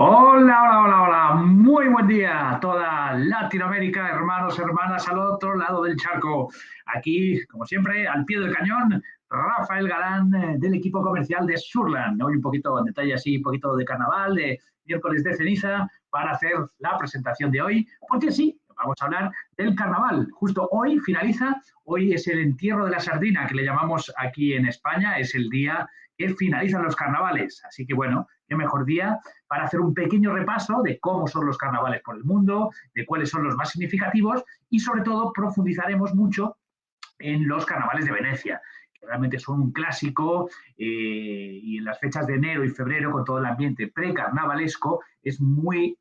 Hola, hola, hola, hola. Muy buen día a toda Latinoamérica, hermanos, hermanas al otro lado del charco. Aquí, como siempre, al pie del cañón, Rafael Galán del equipo comercial de Surland. Hoy un poquito en detalle así, un poquito de carnaval, de miércoles de ceniza, para hacer la presentación de hoy, porque sí, vamos a hablar del carnaval. Justo hoy finaliza, hoy es el entierro de la sardina, que le llamamos aquí en España, es el día que finalizan los carnavales. Así que bueno, qué mejor día para hacer un pequeño repaso de cómo son los carnavales por el mundo, de cuáles son los más significativos y sobre todo profundizaremos mucho en los carnavales de Venecia, que realmente son un clásico y en las fechas de enero y febrero con todo el ambiente precarnavalesco es muy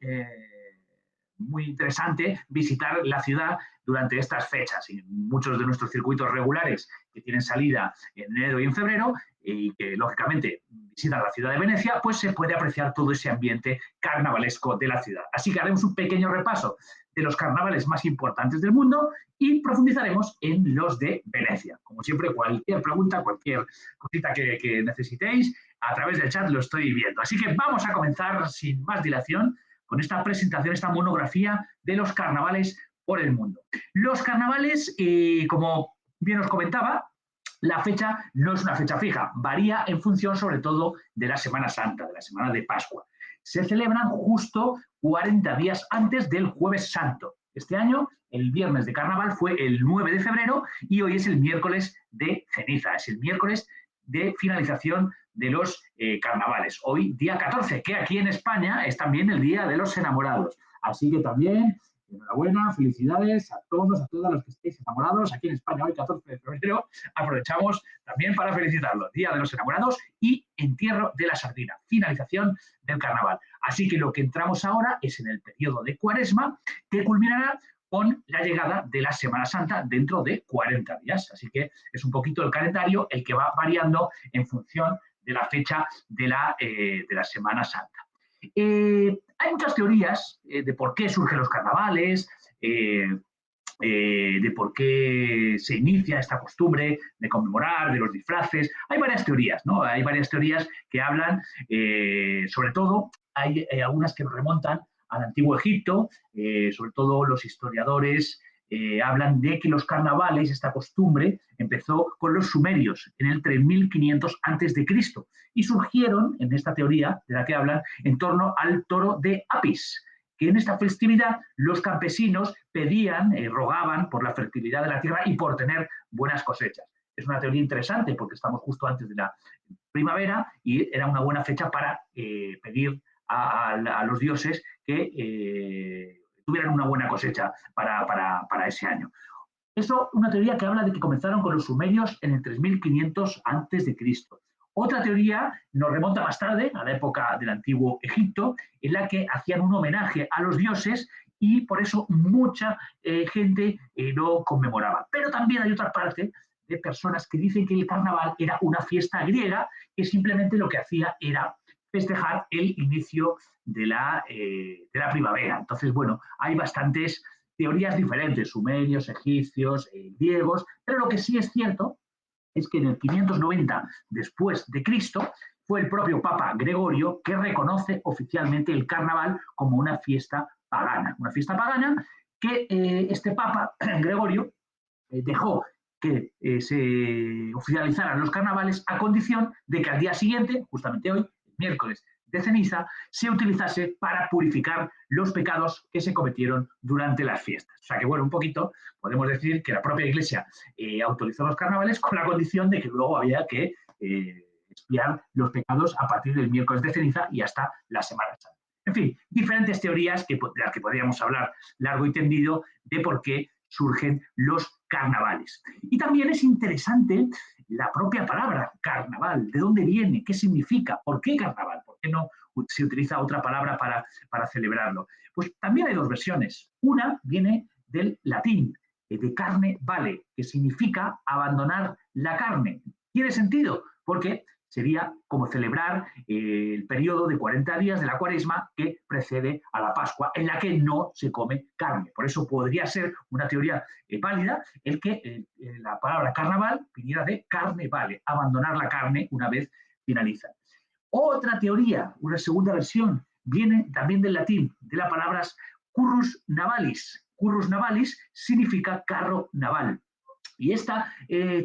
interesante visitar la ciudad durante estas fechas. Y muchos de nuestros circuitos regulares que tienen salida en enero y en febrero y que lógicamente visitan la ciudad de Venecia, pues se puede apreciar todo ese ambiente carnavalesco de la ciudad. Así que haremos un pequeño repaso de los carnavales más importantes del mundo y profundizaremos en los de Venecia. Como siempre, cualquier pregunta, cualquier cosita que necesitéis, a través del chat lo estoy viendo. Así que vamos a comenzar sin más dilación con esta presentación, esta monografía de los carnavales por el mundo. Los carnavales, como bien os comentaba, la fecha no es una fecha fija, varía en función sobre todo de la Semana Santa, de la Semana de Pascua. Se celebran justo 40 días antes del Jueves Santo. Este año, el viernes de carnaval fue el 9 de febrero y hoy es el miércoles de ceniza, es el miércoles de finalización de los carnavales. Hoy, día 14, que aquí en España es también el Día de los Enamorados. Así que también, enhorabuena, felicidades a todos, a todas los que estéis enamorados. Aquí en España, hoy, 14 de febrero, aprovechamos también para felicitarlos. Día de los Enamorados y entierro de la sardina, finalización del carnaval. Así que lo que entramos ahora es en el periodo de Cuaresma, que culminará con la llegada de la Semana Santa dentro de 40 días. Así que es un poquito el calendario el que va variando en función de la fecha de la Semana Santa. Hay muchas teorías de por qué surgen los carnavales, de por qué se inicia esta costumbre de conmemorar, de los disfraces. Hay varias teorías, ¿no? Hay varias teorías que hablan, sobre todo, hay algunas que nos remontan al antiguo Egipto, sobre todo los historiadores hablan de que los carnavales, esta costumbre, empezó con los sumerios en el 3500 a.C. y surgieron, en esta teoría de la que hablan, en torno al toro de Apis, que en esta festividad los campesinos pedían, rogaban por la fertilidad de la tierra y por tener buenas cosechas. Es una teoría interesante porque estamos justo antes de la primavera y era una buena fecha para pedir a los dioses que tuvieran una buena cosecha para ese año. Eso, una teoría que habla de que comenzaron con los sumerios en el 3500 a.C. Otra teoría nos remonta más tarde, a la época del antiguo Egipto, en la que hacían un homenaje a los dioses y por eso mucha gente lo conmemoraba. Pero también hay otra parte de personas que dicen que el carnaval era una fiesta griega que simplemente lo que hacía era festejar el inicio de la primavera. Entonces, bueno, hay bastantes teorías diferentes, sumerios, egipcios, griegos, pero lo que sí es cierto es que en el 590 después de Cristo fue el propio Papa Gregorio que reconoce oficialmente el carnaval como una fiesta pagana que este Papa Gregorio dejó que se oficializaran los carnavales a condición de que al día siguiente, justamente hoy, miércoles de ceniza, se utilizase para purificar los pecados que se cometieron durante las fiestas. O sea que, bueno, un poquito podemos decir que la propia Iglesia autorizó los carnavales con la condición de que luego había que expiar los pecados a partir del miércoles de ceniza y hasta la Semana Santa. En fin, diferentes teorías de las que podríamos hablar largo y tendido de por qué surgen los carnavales. Y también es interesante la propia palabra carnaval, de dónde viene, qué significa, por qué carnaval, por qué no se utiliza otra palabra para celebrarlo. Pues también hay dos versiones. Una viene del latín, de carne vale, que significa abandonar la carne. Tiene sentido, porque sería como celebrar el periodo de 40 días de la Cuaresma que precede a la Pascua, en la que no se come carne. Por eso podría ser una teoría válida el que la palabra carnaval viniera de carne vale, abandonar la carne una vez finaliza. Otra teoría, una segunda versión, viene también del latín, de las palabras currus navalis. Currus navalis significa carro naval. Y esta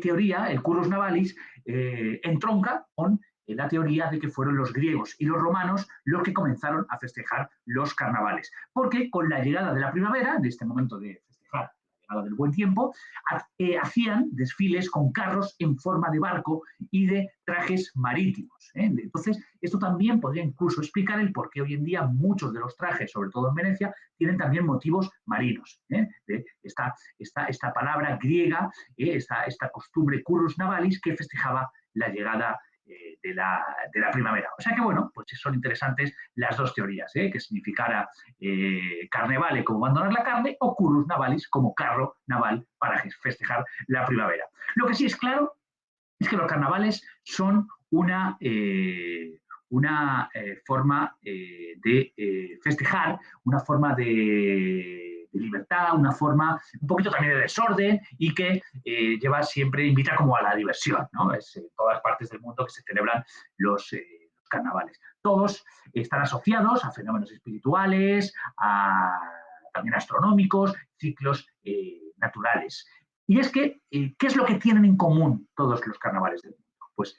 teoría, el currus navalis, entronca con la teoría de que fueron los griegos y los romanos los que comenzaron a festejar los carnavales. Porque con la llegada de la primavera, de este momento de festejar la llegada del buen tiempo, hacían desfiles con carros en forma de barco y de trajes marítimos. Entonces, esto también podría incluso explicar el por qué hoy en día muchos de los trajes, sobre todo en Venecia, tienen también motivos marinos. De esta palabra griega, esta costumbre currus navalis que festejaba la llegada de la primavera. O sea que, bueno, pues son interesantes las dos teorías, que significara carnevale como abandonar la carne o currus navalis como carro naval para festejar la primavera. Lo que sí es claro es que los carnavales son una forma de festejar, una forma de libertad, una forma un poquito también de desorden y que invita como a la diversión, ¿no? Es en todas partes del mundo que se celebran los carnavales. Todos están asociados a fenómenos espirituales, también astronómicos, ciclos naturales. Y es que, ¿qué es lo que tienen en común todos los carnavales del mundo? Pues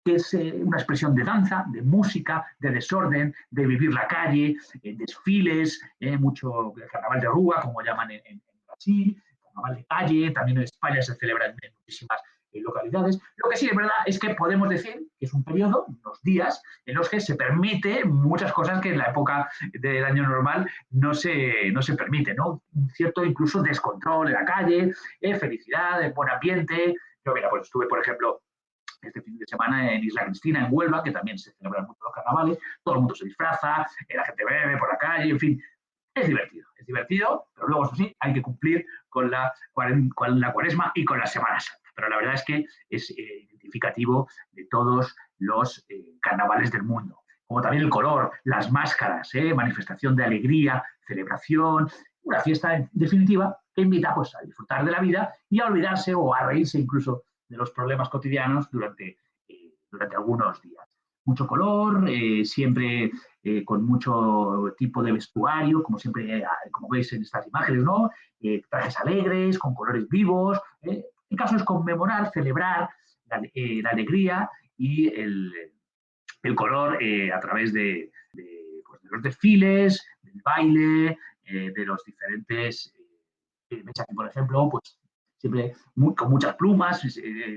que es una expresión de danza, de música, de desorden, de vivir la calle, desfiles, mucho carnaval de rúa, como llaman en Brasil, carnaval de calle, también en España se celebra en muchísimas localidades. Lo que sí es verdad es que podemos decir que es un periodo, unos días, en los que se permite muchas cosas que en la época del año normal no se permite, ¿no? Un cierto incluso descontrol en la calle, felicidad, buen ambiente. Yo, mira, pues estuve, por ejemplo, este fin de semana en Isla Cristina, en Huelva, que también se celebran mucho los carnavales, todo el mundo se disfraza, la gente bebe por la calle, en fin, es divertido, pero luego, eso sí, hay que cumplir con la Cuaresma y con la Semana Santa. Pero la verdad es que es identificativo de todos los carnavales del mundo. Como también el color, las máscaras, manifestación de alegría, celebración, una fiesta en definitiva que invita pues, a disfrutar de la vida y a olvidarse o a reírse incluso de los problemas cotidianos durante algunos días. Mucho color, siempre con mucho tipo de vestuario, como siempre, como veis en estas imágenes, ¿no? Trajes alegres, con colores vivos. El caso es conmemorar, celebrar la alegría y el color a través de los desfiles, del baile, de los diferentes... Veis aquí, por ejemplo, pues siempre con muchas plumas,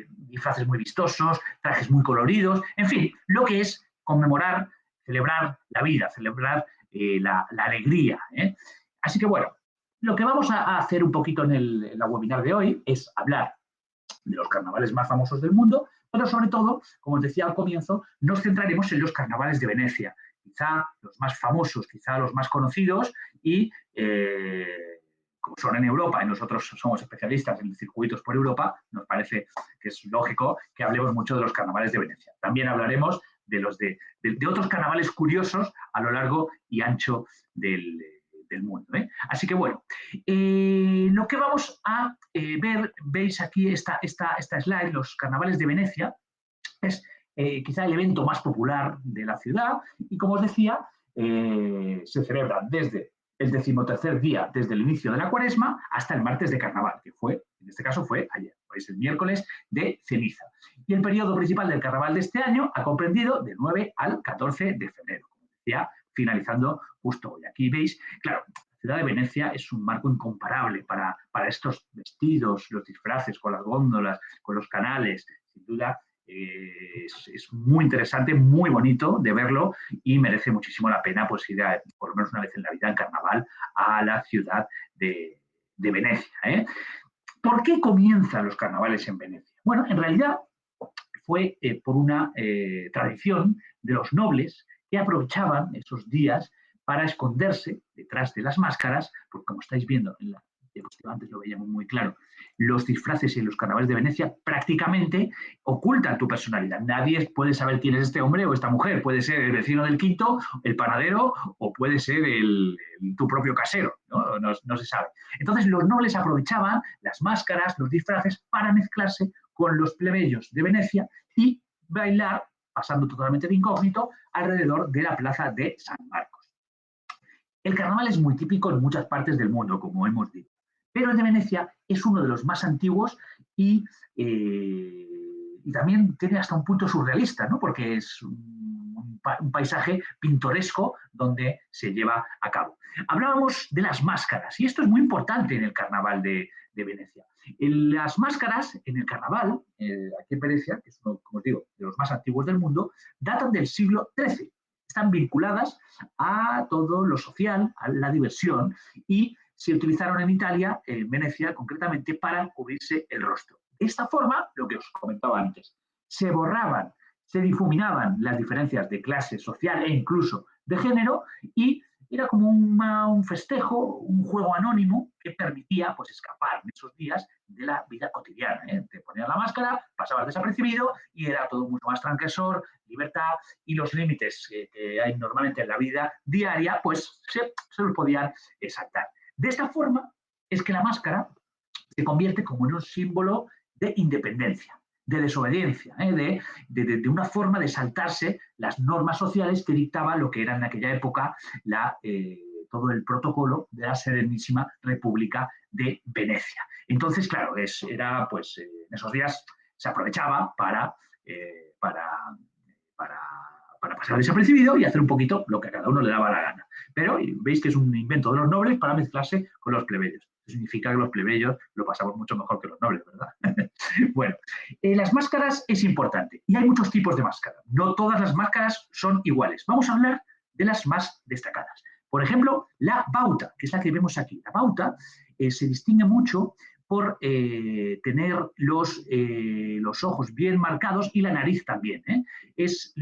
disfraces muy vistosos, trajes muy coloridos, en fin, lo que es conmemorar, celebrar la vida, celebrar la alegría. Así que bueno, lo que vamos a hacer un poquito en la webinar de hoy es hablar de los carnavales más famosos del mundo, pero sobre todo, como os decía al comienzo, nos centraremos en los carnavales de Venecia, quizá los más famosos, quizá los más conocidos y como son en Europa y nosotros somos especialistas en circuitos por Europa, nos parece que es lógico que hablemos mucho de los carnavales de Venecia. También hablaremos de otros carnavales curiosos a lo largo y ancho del mundo. Así que bueno, lo que vamos a ver, veis aquí esta slide, los carnavales de Venecia, es quizá el evento más popular de la ciudad y como os decía, se celebran desde el 13º día desde el inicio de la Cuaresma hasta el martes de Carnaval, que en este caso fue ayer, es el miércoles de ceniza. Y el periodo principal del Carnaval de este año ha comprendido del 9 al 14 de febrero, como decía, finalizando justo hoy. Aquí veis, claro, la ciudad de Venecia es un marco incomparable para estos vestidos, los disfraces, con las góndolas, con los canales, sin duda. Es muy interesante, muy bonito de verlo y merece muchísimo la pena pues, ir por lo menos una vez en la vida en carnaval a la ciudad de Venecia. ¿Por qué comienzan los carnavales en Venecia? Bueno, en realidad fue por una tradición de los nobles que aprovechaban esos días para esconderse detrás de las máscaras, porque como estáis viendo en la diapositiva antes lo veíamos muy claro, los disfraces en los carnavales de Venecia prácticamente ocultan tu personalidad. Nadie puede saber quién es este hombre o esta mujer. Puede ser el vecino del quinto, el panadero o puede ser tu propio casero. No se sabe. Entonces los nobles aprovechaban las máscaras, los disfraces para mezclarse con los plebeyos de Venecia y bailar pasando totalmente de incógnito alrededor de la plaza de San Marcos. El carnaval es muy típico en muchas partes del mundo, como hemos dicho, pero el de Venecia es uno de los más antiguos y también tiene hasta un punto surrealista, ¿no? Porque es un paisaje pintoresco donde se lleva a cabo. Hablábamos de las máscaras, y esto es muy importante en el carnaval de Venecia. Las máscaras en el carnaval, aquí en Venecia, que es uno, como os digo, de los más antiguos del mundo, datan del siglo XIII. Están vinculadas a todo lo social, a la diversión, y se utilizaron en Italia, en Venecia concretamente, para cubrirse el rostro. De esta forma, lo que os comentaba antes, se borraban, se difuminaban las diferencias de clase social e incluso de género, y era como un festejo, un juego anónimo que permitía pues, escapar en esos días de la vida cotidiana. Te ponías la máscara, pasabas desapercibido y era todo mucho más transgresor, libertad, y los límites que hay normalmente en la vida diaria pues se los podían saltar. De esta forma es que la máscara se convierte como en un símbolo de independencia, de desobediencia, de una forma de saltarse las normas sociales que dictaba lo que era en aquella época todo el protocolo de la Serenísima República de Venecia. Entonces, claro, era pues en esos días se aprovechaba para pasar desapercibido y hacer un poquito lo que a cada uno le daba la gana. Pero veis que es un invento de los nobles para mezclarse con los plebeyos. Eso significa que los plebeyos lo pasamos mucho mejor que los nobles, ¿verdad? Bueno, las máscaras es importante y hay muchos tipos de máscaras. No todas las máscaras son iguales. Vamos a hablar de las más destacadas. Por ejemplo, la bauta, que es la que vemos aquí. La bauta se distingue mucho por tener los ojos bien marcados y la nariz también. Es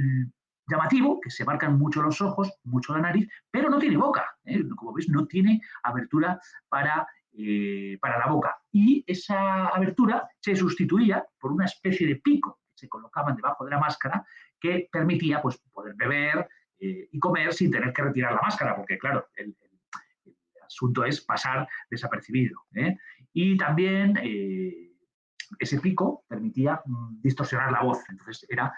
llamativo, que se marcan mucho los ojos, mucho la nariz, pero no tiene boca. Como veis, no tiene abertura para la boca. Y esa abertura se sustituía por una especie de pico que se colocaban debajo de la máscara que permitía pues, poder beber y comer sin tener que retirar la máscara, porque claro, el asunto es pasar desapercibido. Y también ese pico permitía distorsionar la voz, entonces era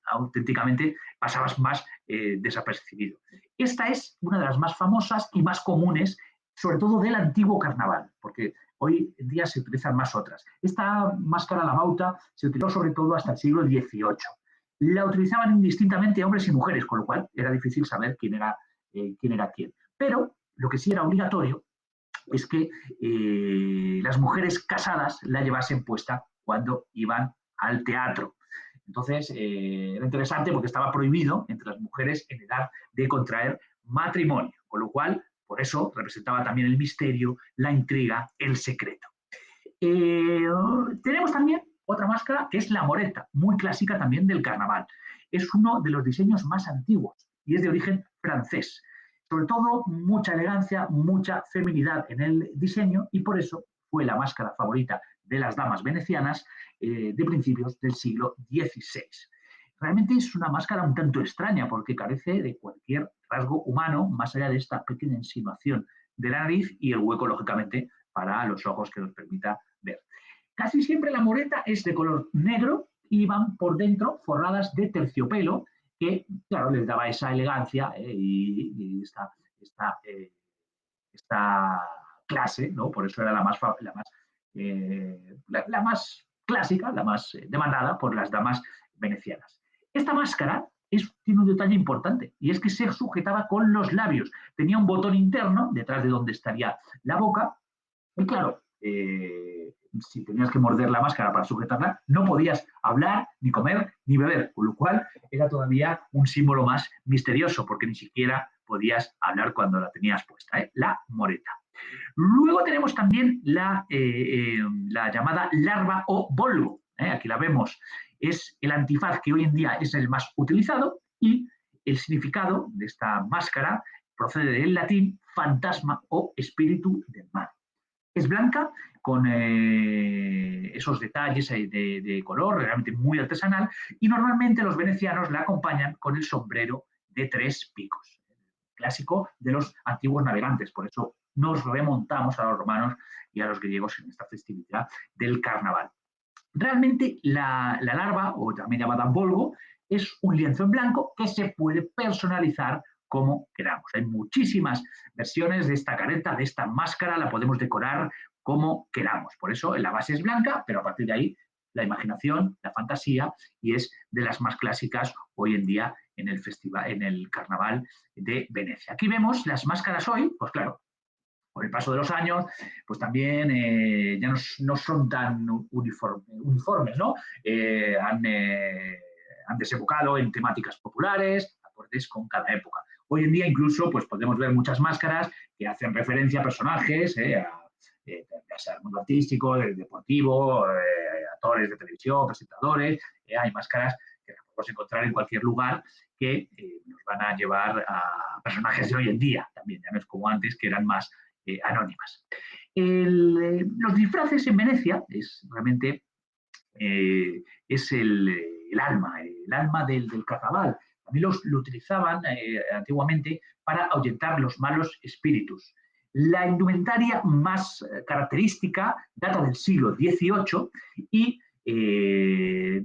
auténticamente, pasabas más desapercibido. Esta es una de las más famosas y más comunes, sobre todo del antiguo carnaval, porque hoy en día se utilizan más otras. Esta máscara, la bauta, se utilizó sobre todo hasta el siglo XVIII. La utilizaban indistintamente hombres y mujeres, con lo cual era difícil saber quién era quién. Pero lo que sí era obligatorio es que las mujeres casadas la llevasen puesta cuando iban al teatro. Entonces, era interesante porque estaba prohibido entre las mujeres en edad de contraer matrimonio, con lo cual, por eso, representaba también el misterio, la intriga, el secreto. Tenemos también otra máscara que es la moreta, muy clásica también del carnaval. Es uno de los diseños más antiguos y es de origen francés. Sobre todo, mucha elegancia, mucha feminidad en el diseño y por eso fue la máscara favorita de las damas venecianas de principios del siglo XVI. Realmente es una máscara un tanto extraña porque carece de cualquier rasgo humano más allá de esta pequeña insinuación de la nariz y el hueco, lógicamente, para los ojos que nos permita ver. Casi siempre la moreta es de color negro y van por dentro forradas de terciopelo, que, claro, les daba esa elegancia y esta clase, ¿no? Por eso era la más clásica, la más demandada por las damas venecianas. Esta máscara tiene un detalle importante y es que se sujetaba con los labios. Tenía un botón interno detrás de donde estaría la boca y claro, si tenías que morder la máscara para sujetarla, no podías hablar, ni comer, ni beber, con lo cual era todavía un símbolo más misterioso, porque ni siquiera podías hablar cuando la tenías puesta, la moreta. Luego tenemos también la llamada larva o volvo. Aquí la vemos. Es el antifaz que hoy en día es el más utilizado y el significado de esta máscara procede del latín fantasma o espíritu del mar. Es blanca con esos detalles de color realmente muy artesanal y normalmente los venecianos la acompañan con el sombrero de 3 picos, clásico de los antiguos navegantes. Por eso nos remontamos a los romanos y a los griegos en esta festividad del carnaval. Realmente la larva, o también llamada volgo, es un lienzo en blanco que se puede personalizar como queramos. Hay muchísimas versiones de esta careta, de esta máscara, la podemos decorar como queramos. Por eso la base es blanca, pero a partir de ahí la imaginación, la fantasía, y es de las más clásicas hoy en día en el festival, en el carnaval de Venecia. Aquí vemos las máscaras hoy, pues claro, con el paso de los años, pues también ya no son tan uniformes, ¿no? Han desembocado en temáticas populares, acordes con cada época. Hoy en día incluso pues podemos ver muchas máscaras que hacen referencia a personajes, ya sea el mundo artístico, el deportivo, actores de televisión, presentadores. Hay máscaras que podemos encontrar en cualquier lugar que nos van a llevar a personajes de hoy en día también, ya no es como antes que eran más anónimas. Los disfraces en Venecia es realmente es el alma del carnaval. También lo utilizaban antiguamente para ahuyentar los malos espíritus. La indumentaria más característica data del siglo XVIII y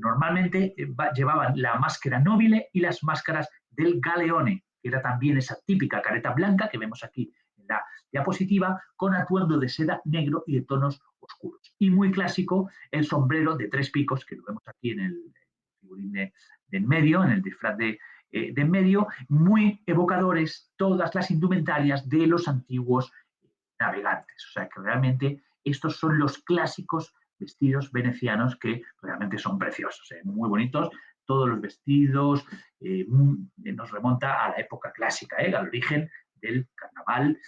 normalmente llevaban la máscara nobile y las máscaras del galeone, que era también esa típica careta blanca que vemos aquí en la diapositiva, con atuendo de seda negro y de tonos oscuros. Y muy clásico el sombrero de 3 picos, que lo vemos aquí en el figurín de en medio, en el disfraz de en medio, muy evocadores todas las indumentarias de los antiguos navegantes. O sea que realmente estos son los clásicos vestidos venecianos que realmente son preciosos, muy bonitos. Todos los vestidos nos remonta a la época clásica, al origen del carnaval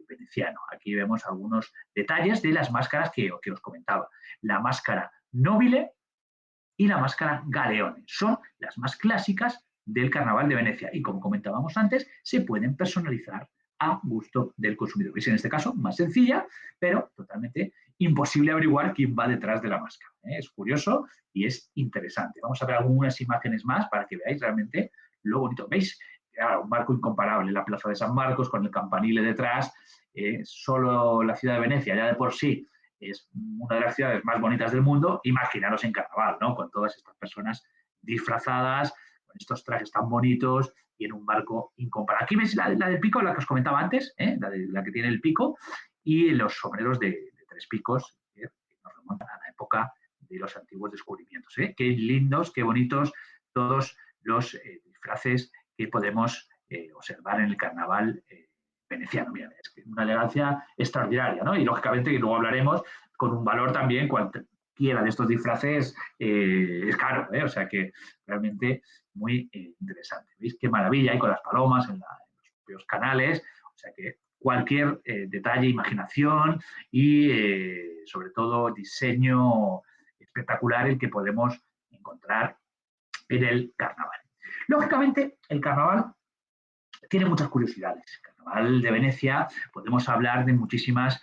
veneciano. Aquí vemos algunos detalles de las máscaras que os comentaba. La máscara nobile y la máscara galeone son las más clásicas del carnaval de Venecia y, como comentábamos antes, se pueden personalizar a gusto del consumidor. Es en este caso más sencilla, pero totalmente imposible averiguar quién va detrás de la máscara. Es curioso y es interesante. Vamos a ver algunas imágenes más para que veáis realmente lo bonito. ¿Veis? Claro, un marco incomparable, la plaza de San Marcos con el campanile detrás. Solo la ciudad de Venecia ya de por sí es una de las ciudades más bonitas del mundo. Imaginaros en carnaval, ¿no? Con todas estas personas disfrazadas, con estos trajes tan bonitos y en un barco incomparable. Aquí veis la del pico, la que os comentaba antes, la que tiene el pico, y los sombreros de 3 picos, que nos remontan a la época de los antiguos descubrimientos. Qué lindos, qué bonitos todos los disfraces que podemos observar en el carnaval veneciano. Mira, es que una elegancia extraordinaria, ¿no? Y lógicamente, que luego hablaremos, con un valor también, cualquiera de estos disfraces es caro, o sea que realmente muy interesante. ¿Veis qué maravilla hay con las palomas en los propios canales? O sea que cualquier detalle, imaginación y sobre todo diseño espectacular el que podemos encontrar en el carnaval. Lógicamente, el carnaval tiene muchas curiosidades. El Carnaval de Venecia podemos hablar de muchísimas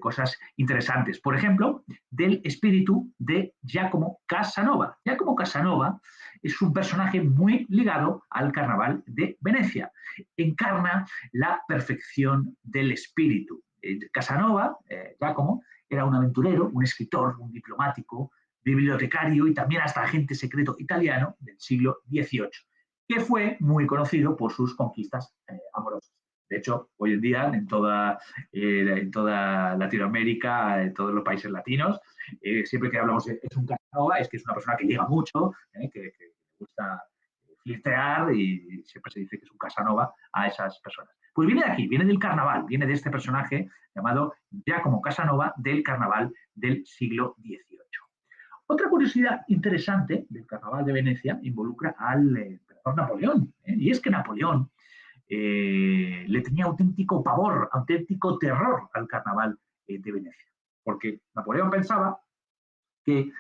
cosas interesantes. Por ejemplo, del espíritu de Giacomo Casanova. Giacomo Casanova es un personaje muy ligado al Carnaval de Venecia. Encarna la perfección del espíritu. Casanova, Giacomo, era un aventurero, un escritor, un diplomático, bibliotecario y también hasta agente secreto italiano del siglo XVIII, que fue muy conocido por sus conquistas amorosas. De hecho, hoy en día, en toda Latinoamérica, en todos los países latinos, siempre que hablamos de es un Casanova, es que es una persona que liga mucho, que gusta flirtear y siempre se dice que es un Casanova a esas personas. Pues viene de aquí, viene del carnaval, viene de este personaje llamado Giacomo Casanova del carnaval del siglo XVIII. Otra curiosidad interesante del carnaval de Venecia involucra al emperador Napoleón, y es que Napoleón le tenía auténtico pavor, auténtico terror al carnaval de Venecia, porque Napoleón pensaba que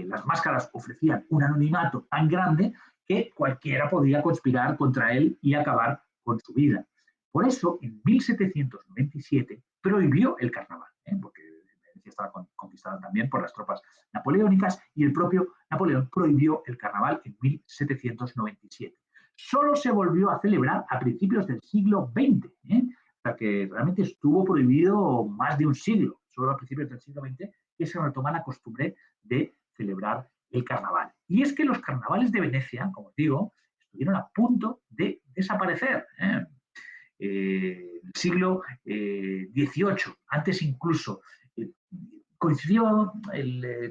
las máscaras ofrecían un anonimato tan grande que cualquiera podía conspirar contra él y acabar con su vida. Por eso, en 1797 prohibió el carnaval, porque Venecia estaba conquistada también por las tropas napoleónicas y el propio Napoleón prohibió el carnaval en 1797. Solo se volvió a celebrar a principios del siglo XX, o sea que realmente estuvo prohibido más de un siglo. Solo a principios del siglo XX que se retoma la costumbre de celebrar el carnaval. Y es que los carnavales de Venecia, como os digo, estuvieron a punto de desaparecer. El siglo XVIII, antes incluso. Coincidió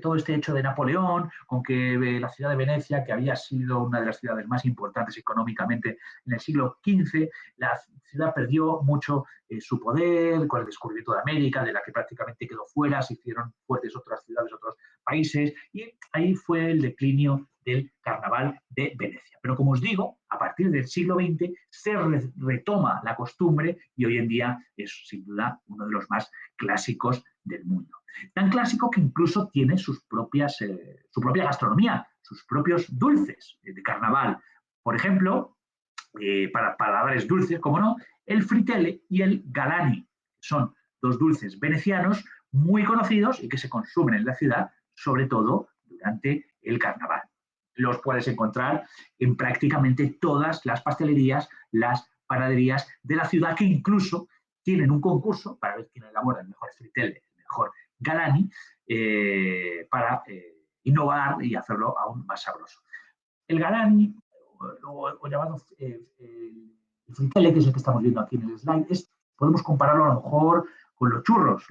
todo este hecho de Napoleón con que la ciudad de Venecia, que había sido una de las ciudades más importantes económicamente en el siglo XV, la ciudad perdió mucho su poder con el descubrimiento de América, de la que prácticamente quedó fuera, se hicieron fuertes otras ciudades, otros países, y ahí fue el declinio del carnaval de Venecia. Pero como os digo, a partir del siglo XX se retoma la costumbre y hoy en día es sin duda uno de los más clásicos del mundo. Tan clásico que incluso tiene su propia gastronomía, sus propios dulces de carnaval. Por ejemplo, para paladares dulces, como no, el fritelle y el galani. Son dos dulces venecianos muy conocidos y que se consumen en la ciudad, sobre todo durante el carnaval. Los puedes encontrar en prácticamente todas las pastelerías, las panaderías de la ciudad, que incluso tienen un concurso para ver quién elabora el mejor fritelle, el mejor galani, para innovar y hacerlo aún más sabroso. El galani, o llamado el fritelle, que es el que estamos viendo aquí en el slide, podemos compararlo a lo mejor con los churros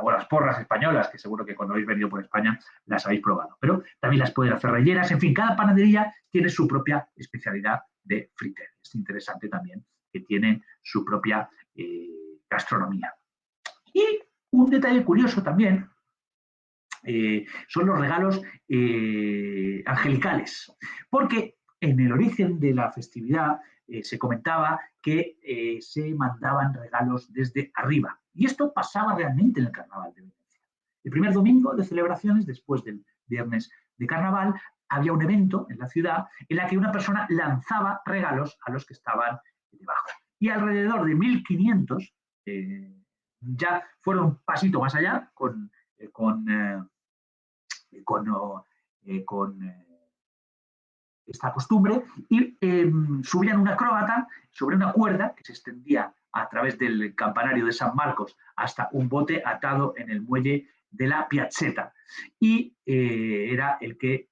o las porras españolas, que seguro que cuando habéis venido por España las habéis probado. Pero también las pueden hacer rellenas. En fin, cada panadería tiene su propia especialidad de fritelle. Es interesante también que tienen su propia gastronomía. Y un detalle curioso también son los regalos angelicales, porque en el origen de la festividad se comentaba que se mandaban regalos desde arriba. Y esto pasaba realmente en el carnaval de Venecia. El primer domingo de celebraciones, después del viernes de carnaval, había un evento en la ciudad en la que una persona lanzaba regalos a los que estaban debajo. Y alrededor de 1500 ya fueron un pasito más allá con esta costumbre y subían un acróbata sobre una cuerda que se extendía a través del campanario de San Marcos hasta un bote atado en el muelle de la Piazzetta. Y era el que...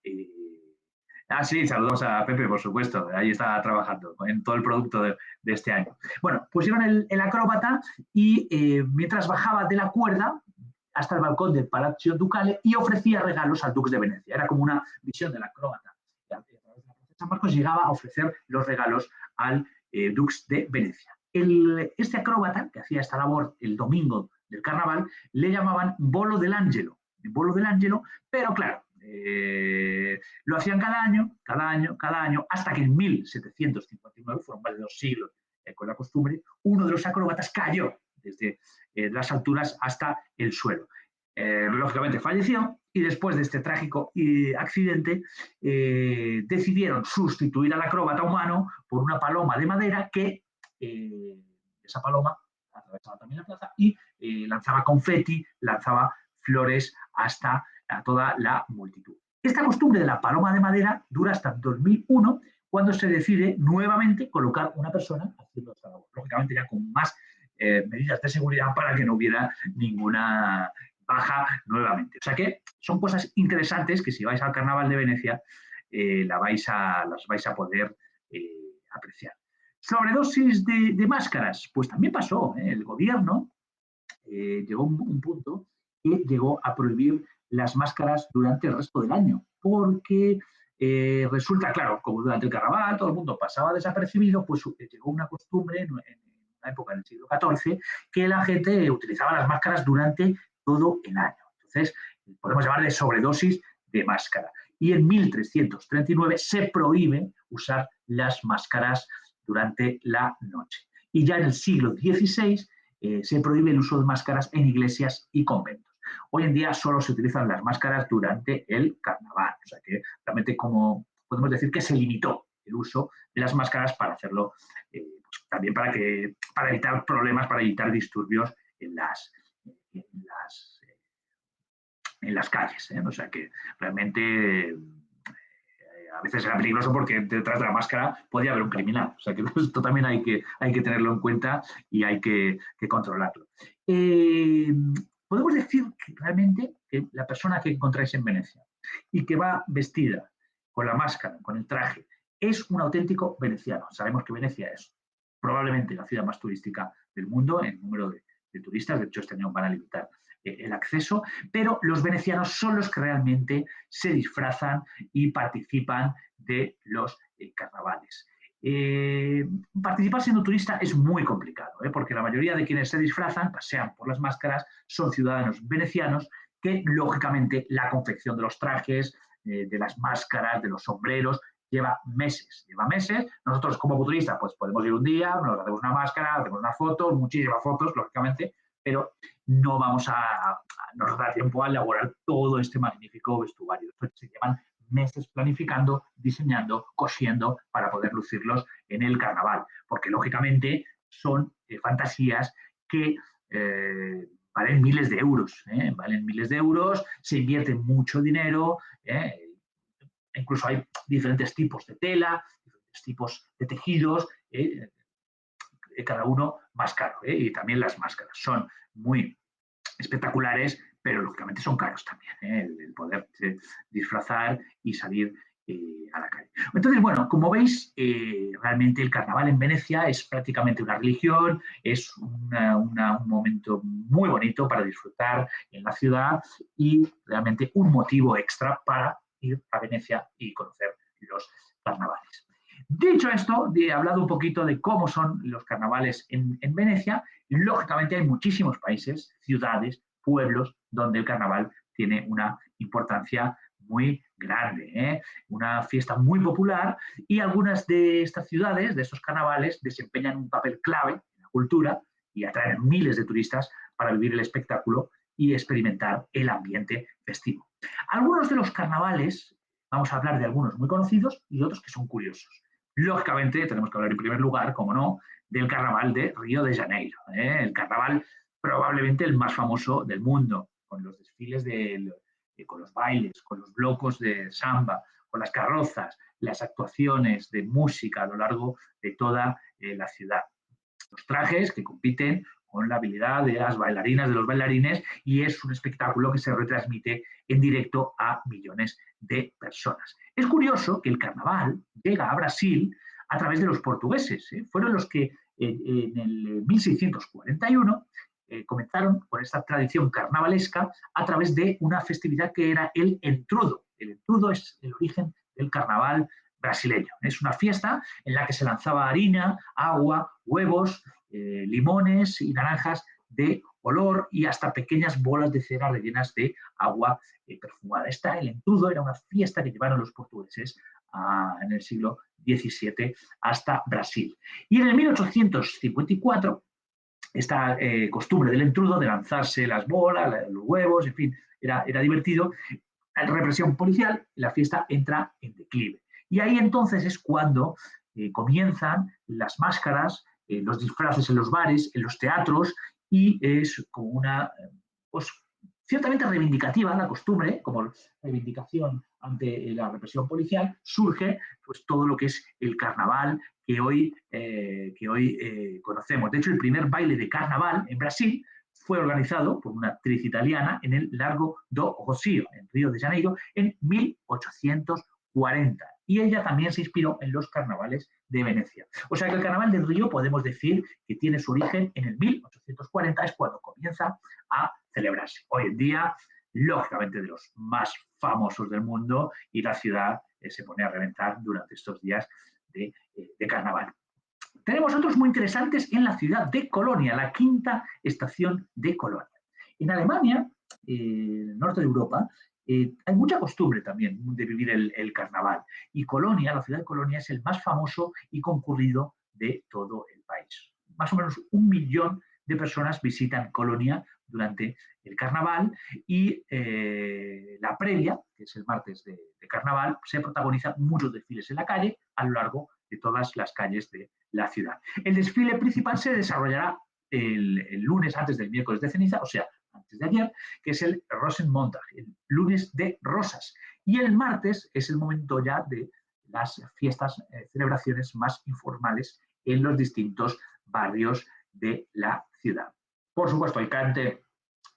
sí, saludamos a Pepe, por supuesto. Ahí está trabajando en todo el producto de este año. Bueno, pusieron el acróbata y mientras bajaba de la cuerda hasta el balcón del Palazzo Ducale y ofrecía regalos al Dux de Venecia. Era como una visión del acróbata. San Marcos llegaba a ofrecer los regalos al Dux de Venecia. Este acróbata, que hacía esta labor el domingo del carnaval, le llamaban Bolo dell'Angelo, pero claro, lo hacían cada año, hasta que en 1759, fueron más de 2 siglos con la costumbre, uno de los acróbatas cayó desde las alturas hasta el suelo. Lógicamente falleció y después de este trágico accidente decidieron sustituir al acróbata humano por una paloma de madera que esa paloma atravesaba también la plaza y lanzaba confeti, lanzaba flores hasta a toda la multitud. Esta costumbre de la paloma de madera dura hasta 2001, cuando se decide nuevamente colocar una persona haciendo esta labor. Lógicamente ya con más medidas de seguridad para que no hubiera ninguna baja nuevamente. O sea que son cosas interesantes que si vais al Carnaval de Venecia las vais a poder apreciar. Sobredosis de máscaras, pues también pasó. El gobierno llegó a un punto que llegó a prohibir las máscaras durante el resto del año, porque resulta, claro, como durante el carnaval todo el mundo pasaba desapercibido, pues llegó una costumbre en una época en el siglo XIV que la gente utilizaba las máscaras durante todo el año. Entonces, podemos llamar de sobredosis de máscara. Y en 1339 se prohíbe usar las máscaras durante la noche. Y ya en el siglo XVI se prohíbe el uso de máscaras en iglesias y conventos. Hoy en día solo se utilizan las máscaras durante el carnaval. O sea que realmente como podemos decir que se limitó el uso de las máscaras para hacerlo pues, también para evitar problemas, para evitar disturbios en las calles. O sea que realmente a veces era peligroso porque detrás de la máscara podía haber un criminal. O sea que esto también hay que tenerlo en cuenta y hay que controlarlo. podemos decir que realmente que la persona que encontráis en Venecia y que va vestida con la máscara, con el traje, es un auténtico veneciano. Sabemos que Venecia es probablemente la ciudad más turística del mundo en número de turistas, de hecho este año van a limitar el acceso, pero los venecianos son los que realmente se disfrazan y participan de los carnavales. Participar siendo turista es muy complicado, porque la mayoría de quienes se disfrazan, pasean por las máscaras, son ciudadanos venecianos que, lógicamente, la confección de los trajes, de las máscaras, de los sombreros, lleva meses. Nosotros, como turistas, pues podemos ir un día, nos hacemos una máscara, hacemos una foto, muchísimas fotos, lógicamente, pero no nos da tiempo a elaborar todo este magnífico vestuario. Entonces, se llevan meses planificando, diseñando, cosiendo para poder lucirlos en el carnaval, porque lógicamente son fantasías que valen miles de euros, se invierte mucho dinero, incluso hay diferentes tipos de tela, diferentes tipos de tejidos, cada uno más caro, y también las máscaras son muy espectaculares, pero lógicamente son caros también, el poder disfrazar y salir a la calle. Entonces, bueno, como veis, realmente el carnaval en Venecia es prácticamente una religión, es un momento muy bonito para disfrutar en la ciudad y realmente un motivo extra para ir a Venecia y conocer los carnavales. Dicho esto, he hablado un poquito de cómo son los carnavales en Venecia. Lógicamente hay muchísimos países, ciudades, pueblos, donde el carnaval tiene una importancia muy grande, una fiesta muy popular, y algunas de estas ciudades, de estos carnavales, desempeñan un papel clave en la cultura y atraen miles de turistas para vivir el espectáculo y experimentar el ambiente festivo. Algunos de los carnavales, vamos a hablar de algunos muy conocidos y otros que son curiosos. Lógicamente, tenemos que hablar en primer lugar, como no, del carnaval de Río de Janeiro, el carnaval probablemente el más famoso del mundo, con los desfiles, con los bailes, con los blocos de samba, con las carrozas, las actuaciones de música a lo largo de toda la ciudad. Los trajes que compiten con la habilidad de las bailarinas, de los bailarines, y es un espectáculo que se retransmite en directo a millones de personas. Es curioso que el carnaval llega a Brasil a través de los portugueses. Fueron los que en el 1641 comenzaron con esta tradición carnavalesca a través de una festividad que era el entrudo. El entrudo es el origen del carnaval brasileño. Es una fiesta en la que se lanzaba harina, agua, huevos, limones y naranjas de olor y hasta pequeñas bolas de cera rellenas de agua perfumada. El entrudo era una fiesta que llevaron los portugueses en el siglo XVII hasta Brasil. Y en el 1854, esta costumbre del entrudo, de lanzarse las bolas, los huevos, en fin, era divertido. La represión policial, la fiesta entra en declive. Y ahí entonces es cuando comienzan las máscaras, los disfraces en los bares, en los teatros, y es como una, pues, ciertamente reivindicativa la costumbre, como reivindicación ante la represión policial, surge pues todo lo que es el carnaval que hoy conocemos. De hecho, el primer baile de carnaval en Brasil fue organizado por una actriz italiana en el Largo do Rossio, en Río de Janeiro, en 1840. Y ella también se inspiró en los carnavales de Venecia. O sea que el carnaval del Río podemos decir que tiene su origen en el 1840, es cuando comienza a celebrarse. Hoy en día, lógicamente, de los más famosos del mundo, y la ciudad se pone a reventar durante estos días de carnaval. Tenemos otros muy interesantes en la ciudad de Colonia, la quinta estación de Colonia. En Alemania, en el norte de Europa, hay mucha costumbre también de vivir el carnaval. Y Colonia, la ciudad de Colonia, es el más famoso y concurrido de todo el país. Más o menos 1 millón de personas visitan Colonia durante el carnaval, y la previa, que es el martes de carnaval, se protagonizan muchos desfiles en la calle a lo largo de todas las calles de la ciudad. El desfile principal se desarrollará el lunes antes del miércoles de ceniza, o sea, antes de ayer, que es el Rosenmontag, el lunes de rosas. Y el martes es el momento ya de las fiestas, celebraciones más informales en los distintos barrios de la ciudad. Por supuesto, hay cante,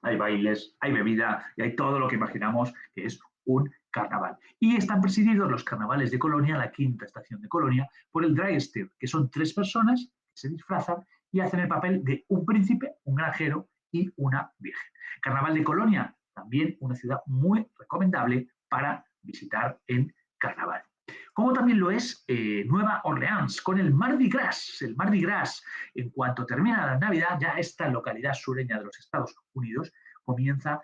hay bailes, hay bebida y hay todo lo que imaginamos que es un carnaval. Y están presididos los carnavales de Colonia, la quinta estación de Colonia, por el Dragster, que son 3 personas que se disfrazan y hacen el papel de un príncipe, un granjero y una virgen. Carnaval de Colonia, también una ciudad muy recomendable para visitar en carnaval. Como también lo es Nueva Orleans, con el Mardi Gras. El Mardi Gras, en cuanto termina la Navidad, ya esta localidad sureña de los Estados Unidos comienza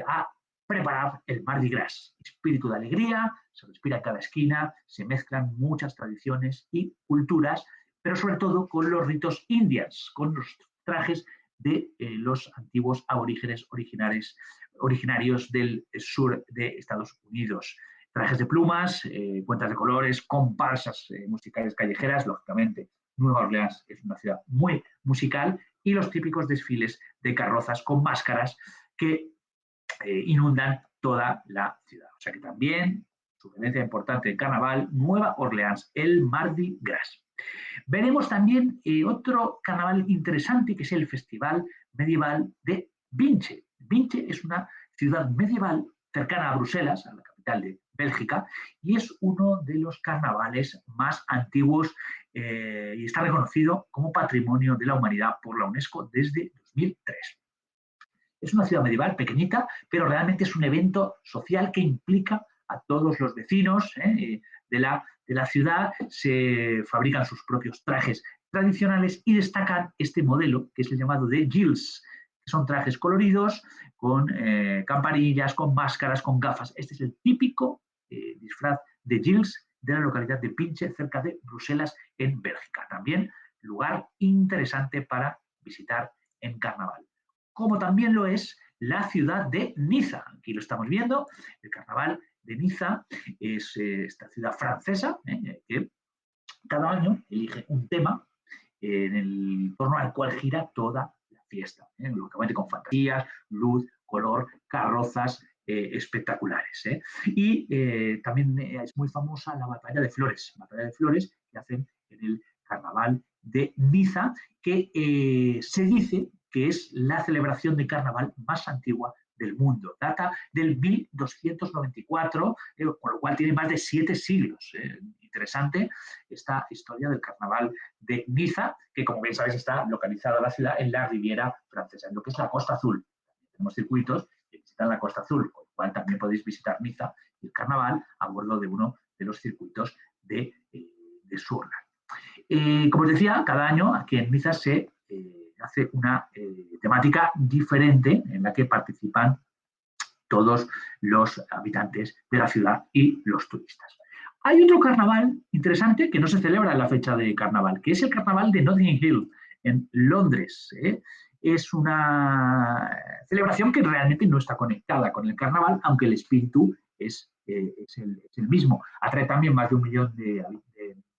a preparar el Mardi Gras. Espíritu de alegría, se respira en cada esquina, se mezclan muchas tradiciones y culturas, pero sobre todo con los ritos indians, con los trajes de los antiguos aborígenes originarios del sur de Estados Unidos. Trajes de plumas, cuentas de colores, comparsas musicales callejeras, lógicamente. Nueva Orleans es una ciudad muy musical y los típicos desfiles de carrozas con máscaras que inundan toda la ciudad. O sea que también, sugerencia importante en carnaval, Nueva Orleans, el Mardi Gras. Veremos también otro carnaval interesante que es el Festival Medieval de Vinche. Vinche es una ciudad medieval cercana a Bruselas, a la capital de Bélgica, y es uno de los carnavales más antiguos y está reconocido como Patrimonio de la Humanidad por la UNESCO desde 2003. Es una ciudad medieval pequeñita, pero realmente es un evento social que implica a todos los vecinos de la ciudad, se fabrican sus propios trajes tradicionales y destacan este modelo que es el llamado de Gills, que son trajes coloridos con campanillas, con máscaras, con gafas. Este es el típico disfraz de Gills de la localidad de Pinche, cerca de Bruselas, en Bélgica. También lugar interesante para visitar en carnaval. Como también lo es la ciudad de Niza. Aquí lo estamos viendo, el carnaval de Niza es esta ciudad francesa que cada año elige un tema en el torno al cual gira toda la fiesta, lógicamente con fantasías, luz, color, carrozas espectaculares. Y también es muy famosa la batalla de flores que hacen en el carnaval de Niza, que se dice que es la celebración de carnaval más antigua del mundo. Data del 1294, con lo cual tiene más de 7 siglos. Interesante esta historia del carnaval de Niza, que como bien sabéis está localizada la ciudad en la Riviera Francesa, en lo que es la Costa Azul. Tenemos circuitos que visitan la Costa Azul, con lo cual también podéis visitar Niza y el carnaval a bordo de uno de los circuitos de Surland. Como os decía, cada año aquí en Niza se hace una temática diferente en la que participan todos los habitantes de la ciudad y los turistas. Hay otro carnaval interesante que no se celebra en la fecha de carnaval, que es el carnaval de Notting Hill, en Londres. Es una celebración que realmente no está conectada con el carnaval, aunque el espíritu es el mismo. Atrae también más de 1 millón de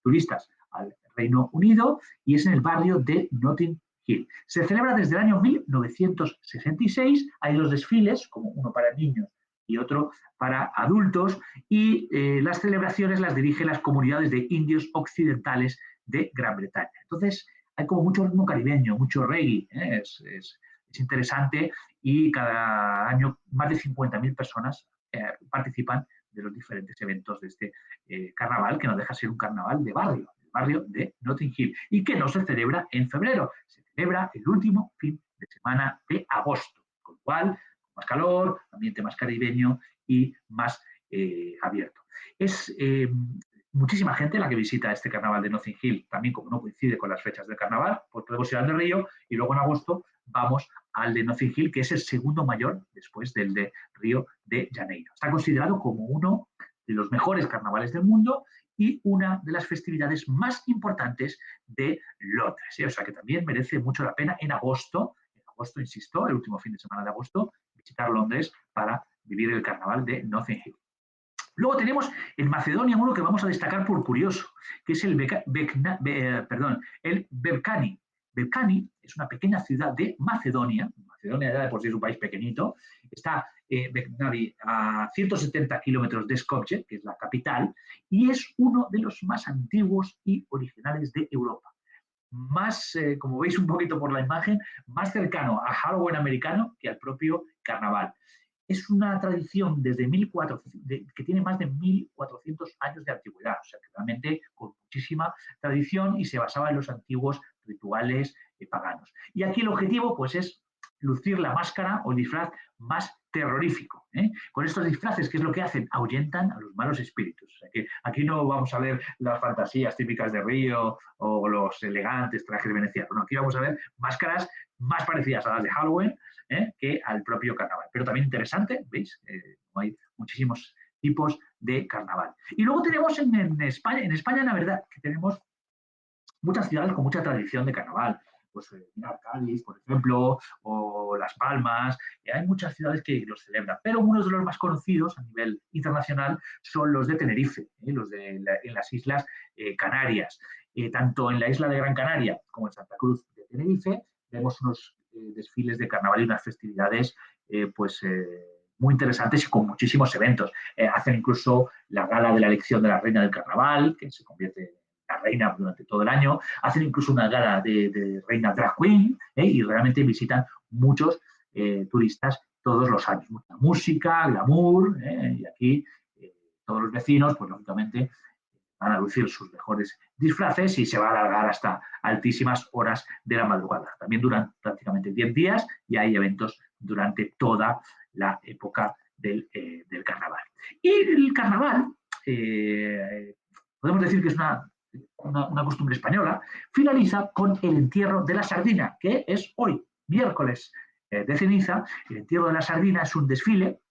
turistas al Reino Unido y es en el barrio de Notting Hill. Se celebra desde el año 1966, hay 2 desfiles, como uno para niños y otro para adultos, y las celebraciones las dirigen las comunidades de indios occidentales de Gran Bretaña. Entonces, hay como mucho ritmo caribeño, mucho reggae, es interesante, y cada año más de 50.000 personas participan de los diferentes eventos de este carnaval, que no deja de ser un carnaval de barrio, el barrio de Notting Hill, y que no se celebra en febrero, se celebra el último fin de semana de agosto, con lo cual más calor, ambiente más caribeño y más abierto. Es muchísima gente la que visita este carnaval de Notting Hill, también como no coincide con las fechas del carnaval, pues podemos ir al de Río y luego en agosto vamos al de Notting Hill, que es el segundo mayor después del de Río de Janeiro. Está considerado como uno de los mejores carnavales del mundo y una de las festividades más importantes de Londres. O sea que también merece mucho la pena en agosto, insisto, el último fin de semana de agosto, visitar Londres para vivir el carnaval de Notting Hill. Luego tenemos en Macedonia uno que vamos a destacar por curioso, que es el Berkani. Berkani es una pequeña ciudad de Macedonia. Macedonia ya de por sí es un país pequeñito. Está Berkani a 170 kilómetros de Skopje, que es la capital, y es uno de los más antiguos y originales de Europa. más, como veis un poquito por la imagen, más cercano a Halloween americano que al propio carnaval. Es una tradición desde 1400, que tiene más de 1400 años de antigüedad, o sea, que realmente con muchísima tradición y se basaba en los antiguos rituales paganos. Y aquí el objetivo, pues, es lucir la máscara o el disfraz más terrorífico. Con estos disfraces, ¿qué es lo que hacen? Ahuyentan a los malos espíritus. O sea que aquí no vamos a ver las fantasías típicas de Río o los elegantes trajes venecianos. No, aquí vamos a ver máscaras más parecidas a las de Halloween, que al propio carnaval. Pero también interesante, ¿veis? Hay muchísimos tipos de carnaval. Y luego tenemos en España, la verdad, que tenemos muchas ciudades con mucha tradición de carnaval. Pues Cádiz, por ejemplo, o Las Palmas. Hay muchas ciudades que los celebran, pero uno de los más conocidos a nivel internacional son los de Tenerife, en las Islas Canarias. Tanto en la isla de Gran Canaria como en Santa Cruz de Tenerife vemos unos desfiles de carnaval y unas festividades muy interesantes y con muchísimos eventos. Hacen incluso la gala de la elección de la reina del carnaval, que se convierte en la reina durante todo el año. Hacen incluso una gala de reina drag queen, y realmente visitan muchos turistas todos los años. Mucha música, glamour, y aquí todos los vecinos, pues lógicamente, van a lucir sus mejores disfraces y se va a alargar hasta altísimas horas de la madrugada. También duran prácticamente 10 días y hay eventos durante toda la época del carnaval. Y el carnaval, podemos decir que es una costumbre española, finaliza con el entierro de la sardina, que es hoy, miércoles de ceniza. El entierro de la sardina es un desfile,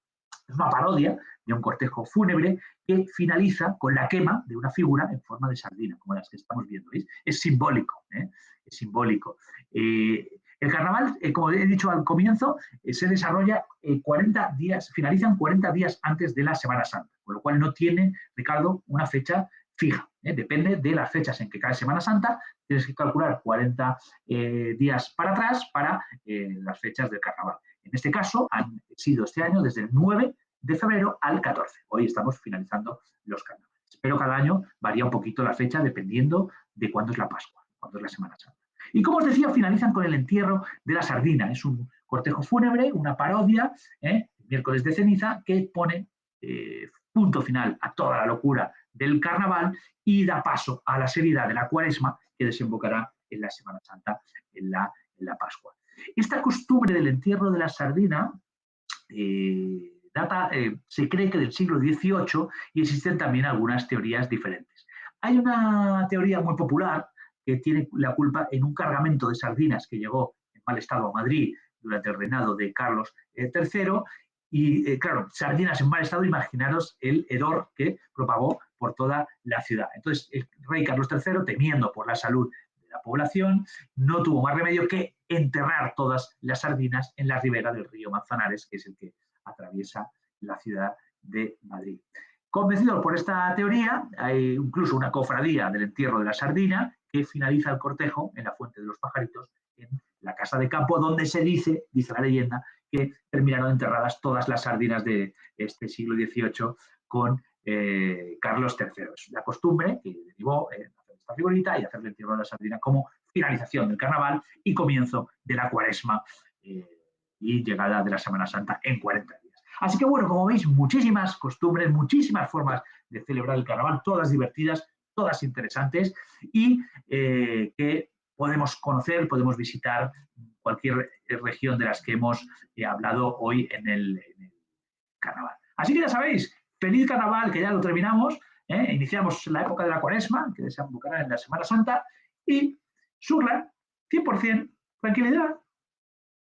es una parodia de un cortejo fúnebre que finaliza con la quema de una figura en forma de sardina, como las que estamos viendo. ¿Veis? Es simbólico. Es simbólico. El carnaval, como he dicho al comienzo, se desarrolla 40 días, finalizan 40 días antes de la Semana Santa, con lo cual no tiene, Ricardo, una fecha fija. Depende de las fechas en que cae Semana Santa, tienes que calcular 40 días para atrás para las fechas del carnaval. En este caso, han sido este año desde el 9 de febrero al 14. Hoy estamos finalizando los carnavales. Pero cada año varía un poquito la fecha dependiendo de cuándo es la Pascua, cuándo es la Semana Santa. Y como os decía, finalizan con el entierro de la sardina. Es un cortejo fúnebre, una parodia, miércoles de ceniza, que pone punto final a toda la locura del carnaval y da paso a la seriedad de la Cuaresma, que desembocará en la Semana Santa, en la Pascua. Esta costumbre del entierro de la sardina se cree que del siglo XVIII, y existen también algunas teorías diferentes. Hay una teoría muy popular que tiene la culpa en un cargamento de sardinas que llegó en mal estado a Madrid durante el reinado de Carlos III. Y claro, sardinas en mal estado, imaginaros el hedor que propagó por toda la ciudad. Entonces, el rey Carlos III, temiendo por la salud de la población, no tuvo más remedio que enterrar todas las sardinas en la ribera del río Manzanares, que es el que atraviesa la ciudad de Madrid. Convencidos por esta teoría, hay incluso una cofradía del entierro de la sardina que finaliza el cortejo en la Fuente de los Pajaritos, en la Casa de Campo, donde se dice la leyenda, que terminaron enterradas todas las sardinas de este siglo XVIII con Carlos III. Es la costumbre que derivó en hacer esta figurita y hacer el entierro de la sardina como finalización del carnaval y comienzo de la Cuaresma y llegada de la Semana Santa en 40 días. Así que bueno, como veis, muchísimas costumbres, muchísimas formas de celebrar el carnaval, todas divertidas, todas interesantes y que podemos conocer, podemos visitar cualquier región de las que hemos hablado hoy en el carnaval. Así que ya sabéis, feliz carnaval, que ya lo terminamos, iniciamos la época de la Cuaresma, que desembocará en la Semana Santa, y Surla, 100% tranquilidad,